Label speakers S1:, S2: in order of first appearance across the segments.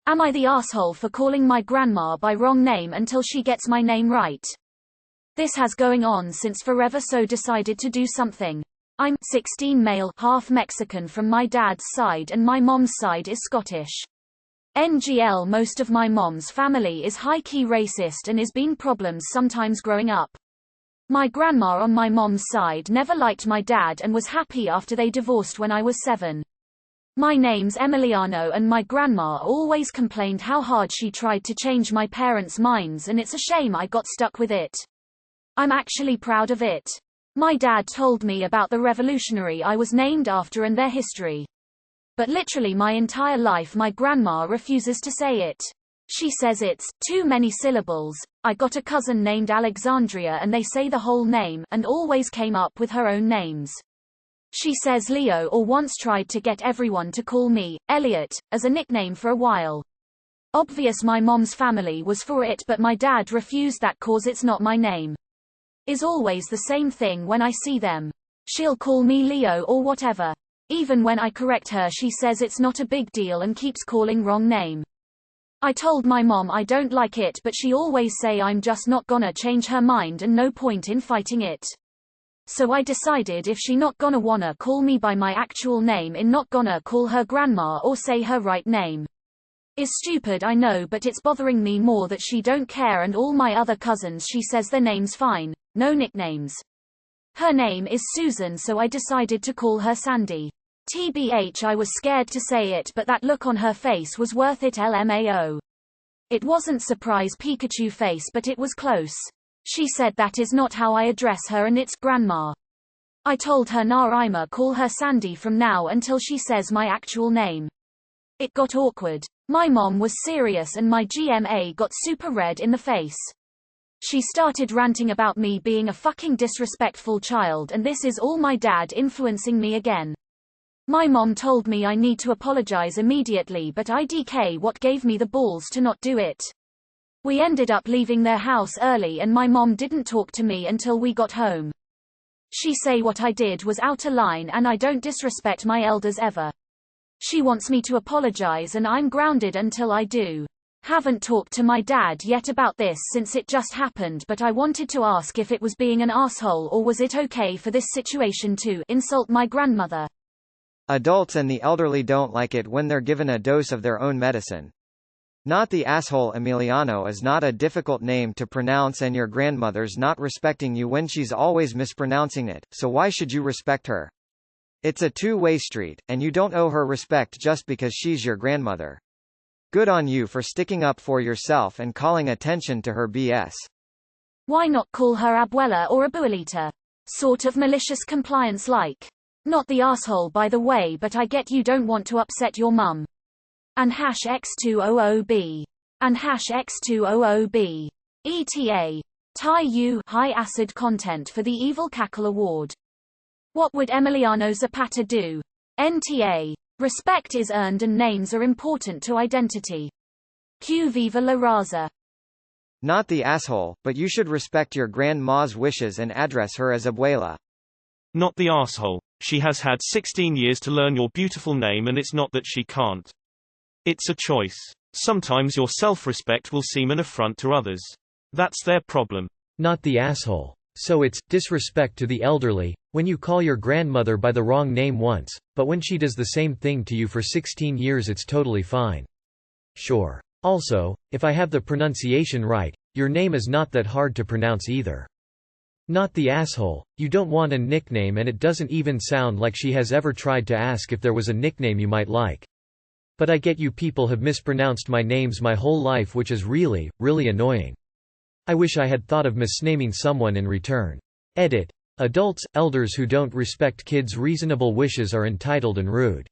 S1: Am I the asshole for calling my grandma by wrong name until she gets my name right? This has going on since forever, so decided to do something. I'm 16, male, half Mexican from my dad's side and my mom's side is Scottish. NGL, most of my mom's family is high-key racist and is been problems sometimes growing up. My grandma on my mom's side never liked my dad and was happy after they divorced when I was 7. My name's Emiliano and my grandma always complained how hard she tried to change my parents' minds, and it's a shame I got stuck with it. I'm actually proud of it. My dad told me about the revolutionary I was named after and their history. But literally my entire life my grandma refuses to say it. She says it's too many syllables. I got a cousin named Alexandria and they say the whole name and always came up with her own names. She says Leo, or once tried to get everyone to call me Elliot as a nickname for a while. Obvious my mom's family was for it, but my dad refused that cause it's not my name. Is always the same thing when I see them. She'll call me Leo or whatever. Even when I correct her she says it's not a big deal and keeps calling wrong name. I told my mom I don't like it, but she always say I'm just not gonna change her mind and no point in fighting it. So I decided if she not gonna wanna call me by my actual name, in not gonna call her grandma or say her right name. Is stupid, I know, but it's bothering me more that she don't care, and all my other cousins she says their name's fine, no nicknames. Her name is Susan, so I decided to call her Sandy. TBH, I was scared to say it, but that look on her face was worth it. LMAO. It wasn't surprise Pikachu face, but it was close. She said that is not how I address her and it's grandma. I told her nah, I'ma call her Sandy from now until she says my actual name. It got awkward. My mom was serious and my GMA got super red in the face. She started ranting about me being a fucking disrespectful child, and this is all my dad influencing me again. My mom told me I need to apologize immediately, but IDK what gave me the balls to not do it. We ended up leaving their house early and my mom didn't talk to me until we got home. She say what I did was out of line and I don't disrespect my elders ever. She wants me to apologize and I'm grounded until I do. Haven't talked to my dad yet about this since it just happened, but I wanted to ask if it was being an asshole or was it okay for this situation to insult my grandmother.
S2: Adults and the elderly don't like it when they're given a dose of their own medicine. Not the asshole. Emiliano is not a difficult name to pronounce and your grandmother's not respecting you when she's always mispronouncing it, so why should you respect her? It's a two-way street, and you don't owe her respect just because she's your grandmother. Good on you for sticking up for yourself and calling attention to her BS.
S1: Why not call her abuela or abuelita? Sort of malicious compliance like. Not the asshole by the way, but I get you don't want to upset your mum. And #X200B. And #X200B. ETA. Thai U high acid content for the Evil Cackle Award. What would Emiliano Zapata do? NTA. Respect is earned and names are important to identity. Q Viva la Raza.
S2: Not the asshole, but you should respect your grandma's wishes and address her as abuela.
S3: Not the asshole. She has had 16 years to learn your beautiful name and it's not that she can't. It's a choice. Sometimes your self-respect will seem an affront to others. That's their problem.
S4: Not the asshole. So it's disrespect to the elderly when you call your grandmother by the wrong name once, but when she does the same thing to you for 16 years it's totally fine. Sure. Also, if I have the pronunciation right, your name is not that hard to pronounce either. Not the asshole. You don't want a nickname and it doesn't even sound like she has ever tried to ask if there was a nickname you might like. But I get you people have mispronounced my names my whole life, which is really, really annoying. I wish I had thought of misnaming someone in return. Edit. Adults, elders who don't respect kids' reasonable wishes are entitled and rude.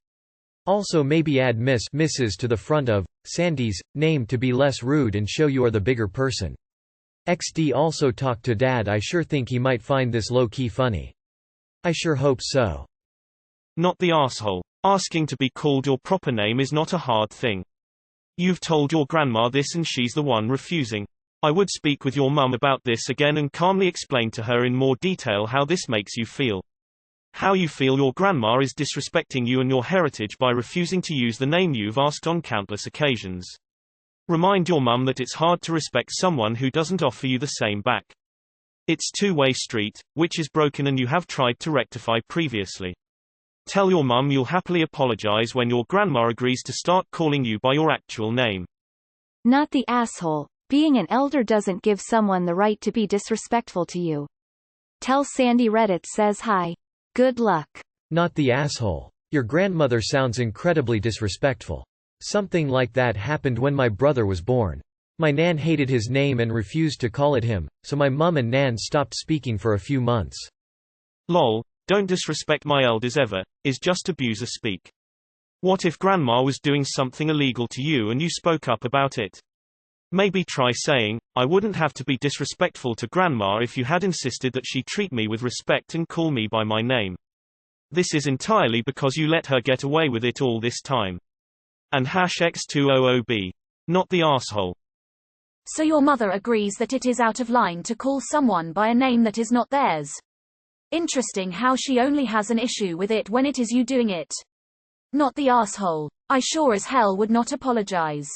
S4: Also maybe add Mrs. to the front of Sandy's name to be less rude and show you are the bigger person. XD also talked to Dad. I sure think he might find this low-key funny. I sure hope so.
S3: Not the asshole. Asking to be called your proper name is not a hard thing. You've told your grandma this and she's the one refusing. I would speak with your mum about this again and calmly explain to her in more detail how this makes you feel. How you feel your grandma is disrespecting you and your heritage by refusing to use the name you've asked on countless occasions. Remind your mum that it's hard to respect someone who doesn't offer you the same back. It's two-way street, which is broken and you have tried to rectify previously. Tell your mum you'll happily apologize when your grandma agrees to start calling you by your actual name.
S5: Not the asshole. Being an elder doesn't give someone the right to be disrespectful to you. Tell Sandy Reddit says hi. Good luck.
S4: Not the asshole. Your grandmother sounds incredibly disrespectful. Something like that happened when my brother was born. My nan hated his name and refused to call it him, so my mum and nan stopped speaking for a few months.
S3: Lol, don't disrespect my elders ever, is just abuser speak. What if grandma was doing something illegal to you and you spoke up about it? Maybe try saying, I wouldn't have to be disrespectful to grandma if you had insisted that she treat me with respect and call me by my name. This is entirely because you let her get away with it all this time. And #X200B. Not the asshole.
S1: So your mother agrees that it is out of line to call someone by a name that is not theirs. Interesting how she only has an issue with it when it is you doing it. Not the asshole. I sure as hell would not apologize.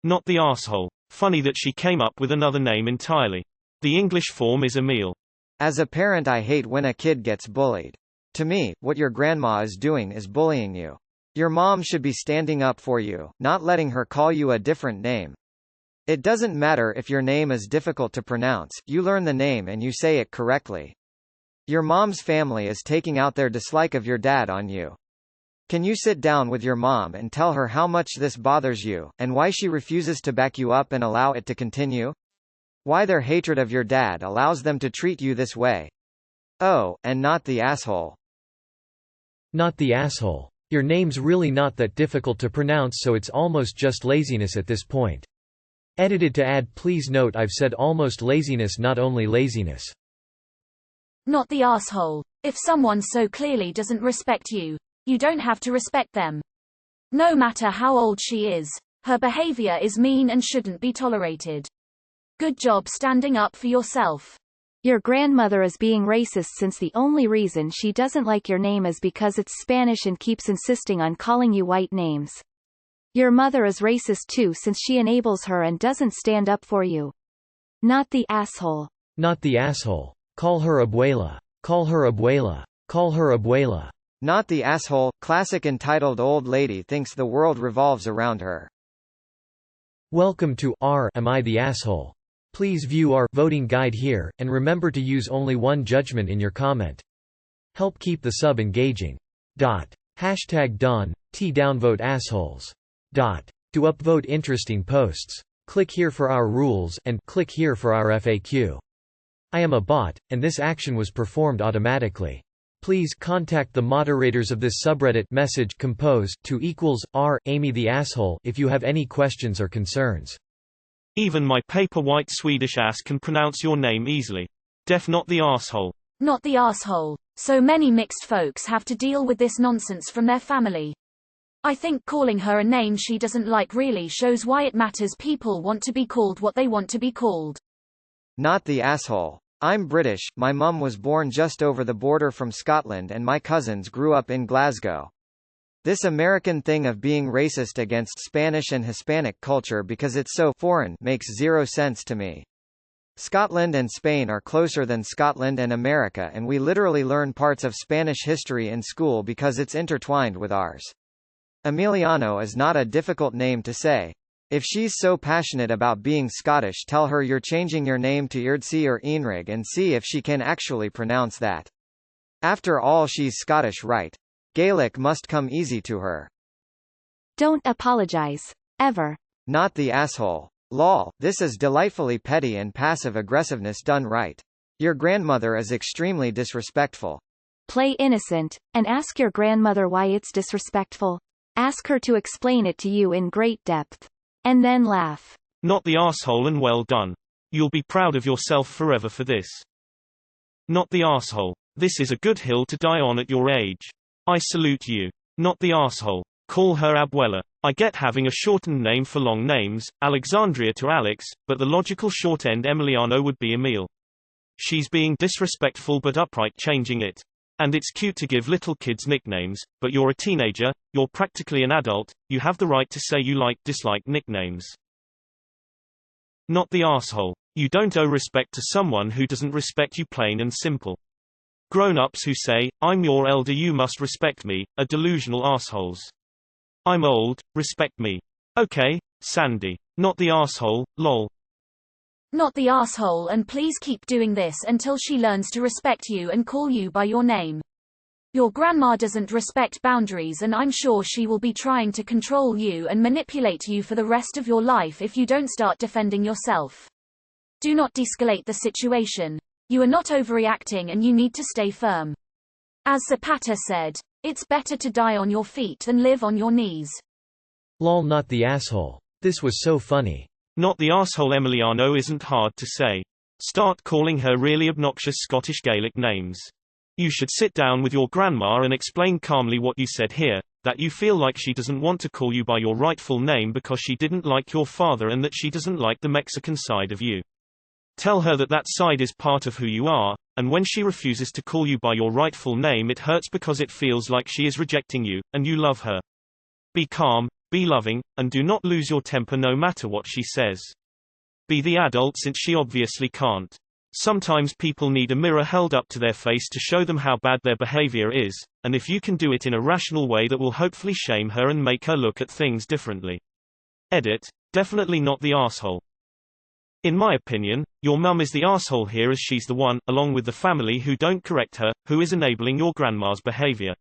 S3: Not the asshole. Funny that she came up with another name entirely. The English form is Emil.
S2: As a parent, I hate when a kid gets bullied. To me, what your grandma is doing is bullying you. Your mom should be standing up for you, not letting her call you a different name. It doesn't matter if your name is difficult to pronounce, you learn the name and you say it correctly. Your mom's family is taking out their dislike of your dad on you. Can you sit down with your mom and tell her how much this bothers you, and why she refuses to back you up and allow it to continue? Why their hatred of your dad allows them to treat you this way? Oh, and not the asshole.
S4: Not the asshole. Your name's really not that difficult to pronounce, so it's almost just laziness at this point. Edited to add, please note I've said almost laziness, not only laziness.
S1: Not the asshole. If someone so clearly doesn't respect you, you don't have to respect them. No matter how old she is, her behavior is mean and shouldn't be tolerated. Good job standing up for yourself.
S5: Your grandmother is being racist since the only reason she doesn't like your name is because it's Spanish and keeps insisting on calling you white names. Your mother is racist too since she enables her and doesn't stand up for you. Not the asshole.
S4: Not the asshole. Call her abuela. Call her abuela. Call her abuela.
S2: Not the asshole. Classic entitled old lady thinks the world revolves around her.
S4: Welcome to r Am I the Asshole? Please view our voting guide here, and remember to use only one judgment in your comment. Help keep the sub engaging. Hashtag Don, T downvote assholes. To upvote interesting posts. Click here for our rules and click here for our FAQ. I am a bot, and this action was performed automatically. Please contact the moderators of this subreddit message composed to =r Amy the asshole if you have any questions or concerns.
S3: Even my paper white Swedish ass can pronounce your name easily. Def not the asshole.
S1: Not the asshole. So many mixed folks have to deal with this nonsense from their family. I think calling her a name she doesn't like really shows why it matters people want to be called what they want to be called.
S2: Not the asshole. I'm British, my mum was born just over the border from Scotland and my cousins grew up in Glasgow. This American thing of being racist against Spanish and Hispanic culture because it's so foreign makes zero sense to me. Scotland and Spain are closer than Scotland and America, and we literally learn parts of Spanish history in school because it's intertwined with ours. Emiliano is not a difficult name to say. If she's so passionate about being Scottish, tell her you're changing your name to Eardsi or Eanrig and see if she can actually pronounce that. After all, she's Scottish, right? Gaelic must come easy to her.
S5: Don't apologize. Ever.
S2: Not the asshole. Lol, this is delightfully petty and passive aggressiveness done right. Your grandmother is extremely disrespectful.
S5: Play innocent, and ask your grandmother why it's disrespectful. Ask her to explain it to you in great depth. And then laugh.
S3: Not the asshole, and well done. You'll be proud of yourself forever for this. Not the asshole. This is a good hill to die on at your age. I salute you. Not the asshole. Call her abuela. I get having a shortened name for long names, Alexandria to Alex, but the logical short end Emiliano would be Emil. She's being disrespectful but upright changing it. And it's cute to give little kids nicknames, but you're a teenager, you're practically an adult, you have the right to say you dislike nicknames. Not the asshole. You don't owe respect to someone who doesn't respect you, plain and simple. Grown-ups who say, "I'm your elder, you must respect me," are delusional assholes. I'm old, respect me. Okay, Sandy. Not the asshole, lol.
S1: Not the asshole, and please keep doing this until she learns to respect you and call you by your name. Your grandma doesn't respect boundaries, and I'm sure she will be trying to control you and manipulate you for the rest of your life if you don't start defending yourself. Do not de-escalate the situation. You are not overreacting and you need to stay firm. As Zapata said, it's better to die on your feet than live on your knees.
S4: Lol, not the asshole. This was so funny.
S3: Not the asshole Emiliano isn't hard to say. Start calling her really obnoxious Scottish Gaelic names. You should sit down with your grandma and explain calmly what you said here, that you feel like she doesn't want to call you by your rightful name because she didn't like your father and that she doesn't like the Mexican side of you. Tell her that that side is part of who you are, and when she refuses to call you by your rightful name, it hurts because it feels like she is rejecting you, and you love her. Be calm, be loving, and do not lose your temper no matter what she says. Be the adult, since she obviously can't. Sometimes people need a mirror held up to their face to show them how bad their behavior is, and if you can do it in a rational way, that will hopefully shame her and make her look at things differently. Edit. Definitely not the asshole. In my opinion, your mum is the asshole here, as she's the one, along with the family who don't correct her, who is enabling your grandma's behavior.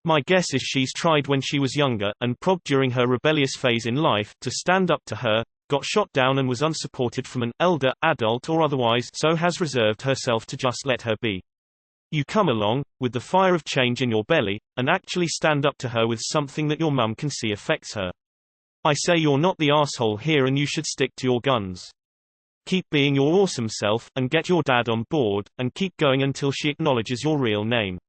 S3: My guess is she's tried when she was younger, and probed during her rebellious phase in life, to stand up to her, got shot down and was unsupported from an elder, adult or otherwise, so has reserved herself to just let her be. You come along, with the fire of change in your belly, and actually stand up to her with something that your mum can see affects her. I say you're not the asshole here, and you should stick to your guns. Keep being your awesome self, and get your dad on board, and keep going until she acknowledges your real name.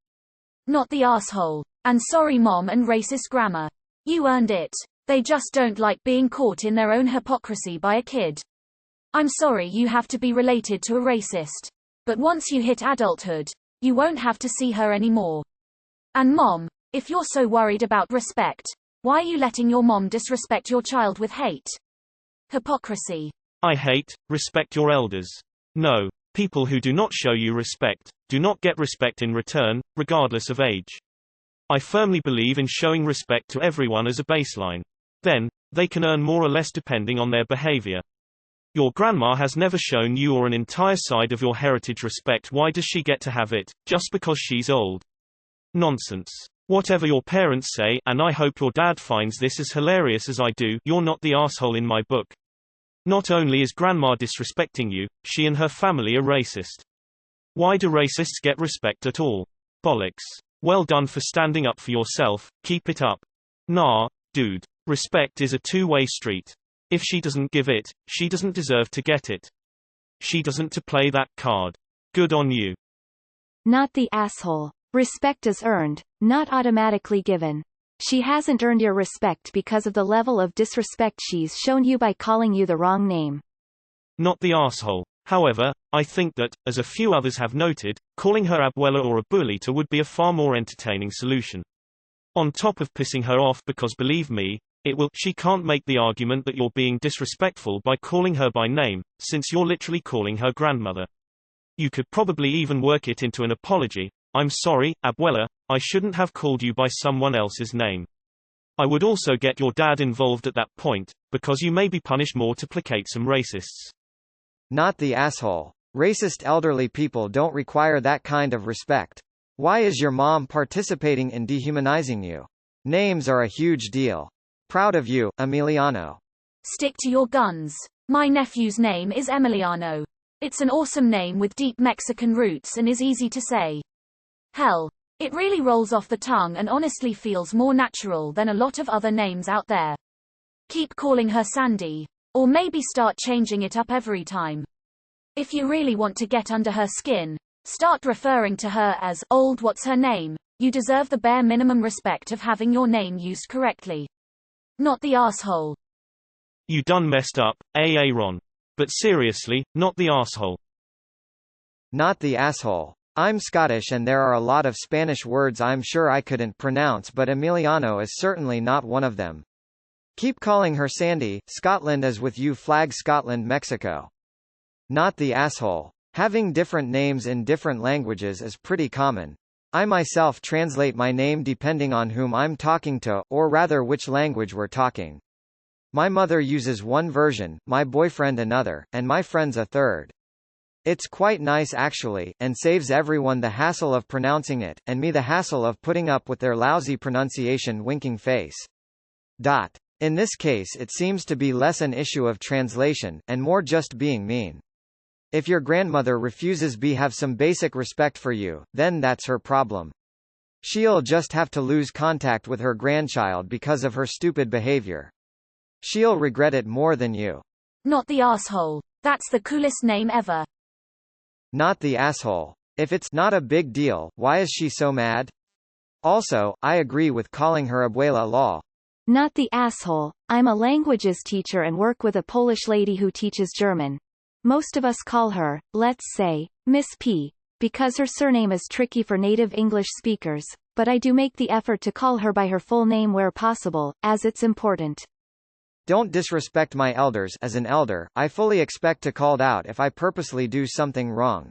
S1: Not the asshole. And sorry mom and racist grammar. You earned it. They just don't like being caught in their own hypocrisy by a kid. I'm sorry you have to be related to a racist. But once you hit adulthood, you won't have to see her anymore. And mom, if you're so worried about respect, why are you letting your mom disrespect your child with hate? Hypocrisy.
S3: I hate, respect your elders. No. People who do not show you respect, do not get respect in return, regardless of age. I firmly believe in showing respect to everyone as a baseline. Then, they can earn more or less depending on their behavior. Your grandma has never shown you or an entire side of your heritage respect. Why does she get to have it, just because she's old? Nonsense. Whatever your parents say, and I hope your dad finds this as hilarious as I do, you're not the asshole in my book. Not only is grandma disrespecting you, she and her family are racist. Why do racists get respect at all? Bollocks. Well done for standing up for yourself, keep it up. Nah, dude. Respect is a two-way street. If she doesn't give it, she doesn't deserve to get it. She doesn't to play that card. Good on you.
S5: Not the asshole. Respect is earned, not automatically given. She hasn't earned your respect because of the level of disrespect she's shown you by calling you the wrong name.
S3: Not the asshole. However, I think that, as a few others have noted, calling her abuela or abuelita would be a far more entertaining solution. On top of pissing her off, because believe me, it will. She can't make the argument that you're being disrespectful by calling her by name, since you're literally calling her grandmother. You could probably even work it into an apology. I'm sorry, abuela, I shouldn't have called you by someone else's name. I would also get your dad involved at that point, because you may be punished more to placate some racists.
S2: Not the asshole. Racist elderly people don't require that kind of respect. Why is your mom participating in dehumanizing you? Names are a huge deal. Proud of you, Emiliano.
S1: Stick to your guns. My nephew's name is Emiliano. It's an awesome name with deep Mexican roots and is easy to say. Hell, it really rolls off the tongue and honestly feels more natural than a lot of other names out there. Keep calling her Sandy. Or maybe start changing it up every time. If you really want to get under her skin, start referring to her as old what's her name. You deserve the bare minimum respect of having your name used correctly. Not the asshole.
S3: You done messed up, Ron. But seriously, not the asshole.
S2: Not the asshole. I'm Scottish and there are a lot of Spanish words I'm sure I couldn't pronounce, but Emiliano is certainly not one of them. Keep calling her Sandy. Scotland is with you. Flag Scotland, Mexico. Not the asshole. Having different names in different languages is pretty common. I myself translate my name depending on whom I'm talking to, or rather which language we're talking. My mother uses one version, my boyfriend another, and my friends a third. It's quite nice actually, and saves everyone the hassle of pronouncing it, and me the hassle of putting up with their lousy pronunciation. Winking face. In this case it seems to be less an issue of translation, and more just being mean. If your grandmother refuses to have some basic respect for you, then that's her problem. She'll just have to lose contact with her grandchild because of her stupid behavior. She'll regret it more than you.
S1: Not the asshole. That's the coolest name ever.
S2: Not the asshole. If it's not a big deal, why is she so mad? Also, I agree with calling her abuela law.
S5: Not the asshole. I'm a languages teacher and work with a Polish lady who teaches German. Most of us call her, let's say, Miss P, because her surname is tricky for native English speakers, but I do make the effort to call her by her full name where possible, as it's important.
S2: Don't disrespect my elders. As an elder, I fully expect to called out if I purposely do something wrong.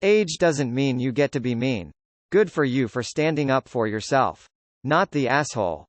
S2: Age doesn't mean you get to be mean. Good for you for standing up for yourself. Not the asshole.